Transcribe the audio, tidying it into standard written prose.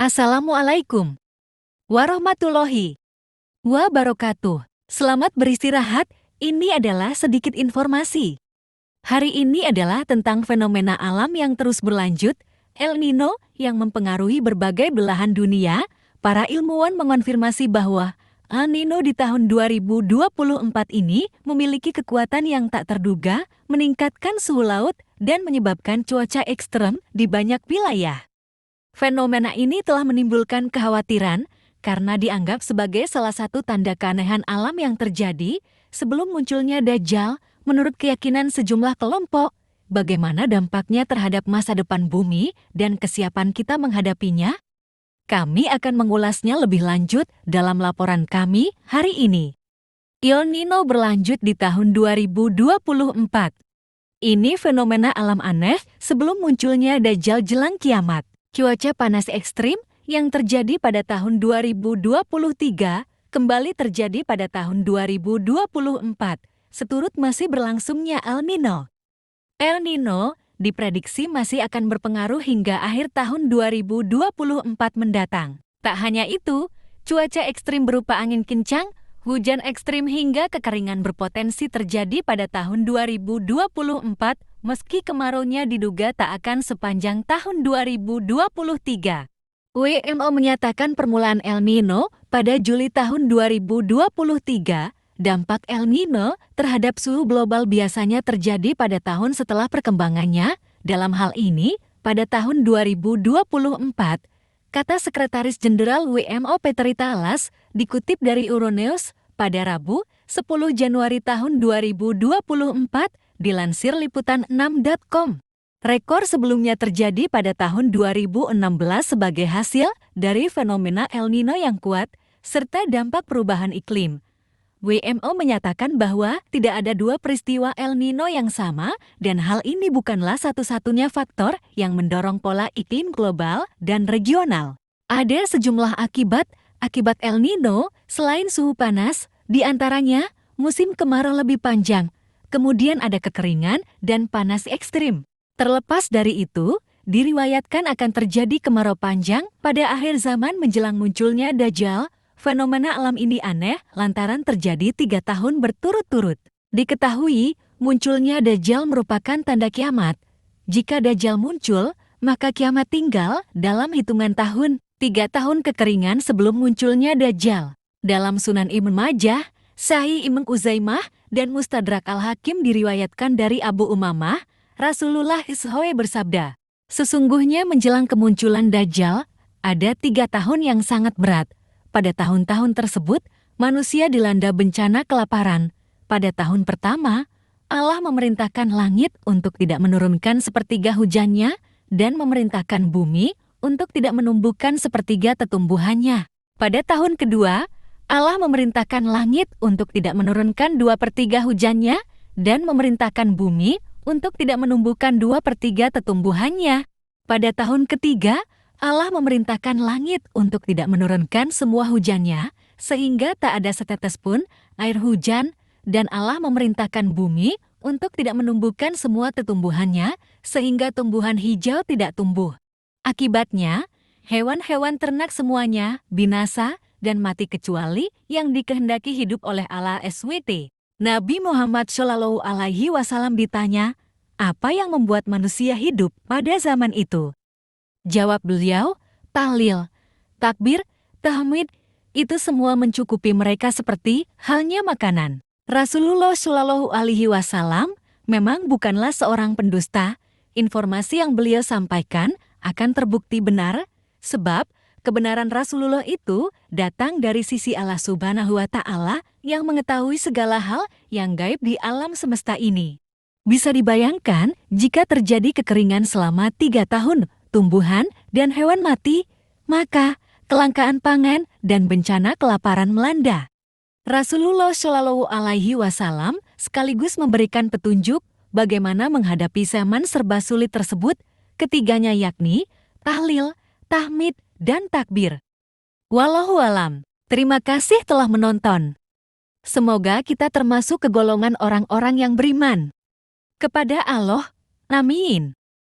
Assalamualaikum warahmatullahi wabarakatuh. Selamat beristirahat, ini adalah sedikit informasi. Hari ini adalah tentang fenomena alam yang terus berlanjut, El Nino, yang mempengaruhi berbagai belahan dunia. Para ilmuwan mengonfirmasi bahwa El Nino di tahun 2024 ini memiliki kekuatan yang tak terduga, meningkatkan suhu laut, dan menyebabkan cuaca ekstrem di banyak wilayah. Fenomena ini telah menimbulkan kekhawatiran karena dianggap sebagai salah satu tanda keanehan alam yang terjadi sebelum munculnya Dajjal. Menurut keyakinan sejumlah kelompok, bagaimana dampaknya terhadap masa depan bumi dan kesiapan kita menghadapinya? Kami akan mengulasnya lebih lanjut dalam laporan kami hari ini. El Nino berlanjut di tahun 2024. Ini fenomena alam aneh sebelum munculnya Dajjal jelang kiamat. Cuaca panas ekstrim yang terjadi pada tahun 2023 kembali terjadi pada tahun 2024. Seturut masih berlangsungnya El Nino. El Nino diprediksi masih akan berpengaruh hingga akhir tahun 2024 mendatang. Tak hanya itu, cuaca ekstrim berupa angin kencang, hujan ekstrim hingga kekeringan berpotensi terjadi pada tahun 2024 meski kemaraunya diduga tak akan sepanjang tahun 2023. WMO menyatakan permulaan El Nino pada Juli tahun 2023. Dampak El Nino terhadap suhu global biasanya terjadi pada tahun setelah perkembangannya. Dalam hal ini, pada tahun 2024, kata Sekretaris Jenderal WMO Peter Alas dikutip dari Euronews pada Rabu, 10 Januari tahun 2024, dilansir liputan6.com. Rekor sebelumnya terjadi pada tahun 2016 sebagai hasil dari fenomena El Nino yang kuat serta dampak perubahan iklim. WMO menyatakan bahwa tidak ada dua peristiwa El Nino yang sama dan hal ini bukanlah satu-satunya faktor yang mendorong pola iklim global dan regional. Ada sejumlah akibat El Nino selain suhu panas, di antaranya musim kemarau lebih panjang, kemudian ada kekeringan dan panas ekstrim. Terlepas dari itu, diriwayatkan akan terjadi kemarau panjang pada akhir zaman menjelang munculnya Dajjal. Fenomena alam ini aneh lantaran terjadi 3 tahun berturut-turut. Diketahui, munculnya Dajjal merupakan tanda kiamat. Jika Dajjal muncul, maka kiamat tinggal dalam hitungan tahun. 3 tahun kekeringan sebelum munculnya Dajjal. Dalam Sunan Ibn Majah, Sahih Ibn Uzaimah, dan Mustadrak Al-Hakim diriwayatkan dari Abu Umamah, Rasulullah SAW bersabda, "Sesungguhnya menjelang kemunculan Dajjal, ada 3 tahun yang sangat berat. Pada tahun-tahun tersebut, manusia dilanda bencana kelaparan. Pada tahun pertama, Allah memerintahkan langit untuk tidak menurunkan sepertiga hujannya dan memerintahkan bumi untuk tidak menumbuhkan sepertiga tetumbuhannya. Pada tahun kedua, Allah memerintahkan langit untuk tidak menurunkan 2/3 hujannya dan memerintahkan bumi untuk tidak menumbuhkan 2/3 tetumbuhannya. Pada tahun ketiga, Allah memerintahkan langit untuk tidak menurunkan semua hujannya, sehingga tak ada setetes pun air hujan, dan Allah memerintahkan bumi untuk tidak menumbuhkan semua tetumbuhannya, sehingga tumbuhan hijau tidak tumbuh. Akibatnya, hewan-hewan ternak semuanya binasa dan mati kecuali yang dikehendaki hidup oleh Allah SWT. Nabi Muhammad SAW ditanya, apa yang membuat manusia hidup pada zaman itu? Jawab beliau, tahlil, takbir, tahmid, itu semua mencukupi mereka seperti halnya makanan. Rasulullah SAW memang bukanlah seorang pendusta. Informasi yang beliau sampaikan akan terbukti benar, sebab kebenaran Rasulullah itu datang dari sisi Allah Subhanahu wa Ta'ala yang mengetahui segala hal yang gaib di alam semesta ini. Bisa dibayangkan jika terjadi kekeringan selama 3 tahun, tumbuhan dan hewan mati, maka kelangkaan pangan dan bencana kelaparan melanda. Rasulullah SAW sekaligus memberikan petunjuk bagaimana menghadapi zaman serba sulit tersebut, ketiganya yakni tahlil, tahmid, dan takbir. Wallahu alam. Terima kasih telah menonton. Semoga kita termasuk ke golongan orang-orang yang beriman kepada Allah. Amin.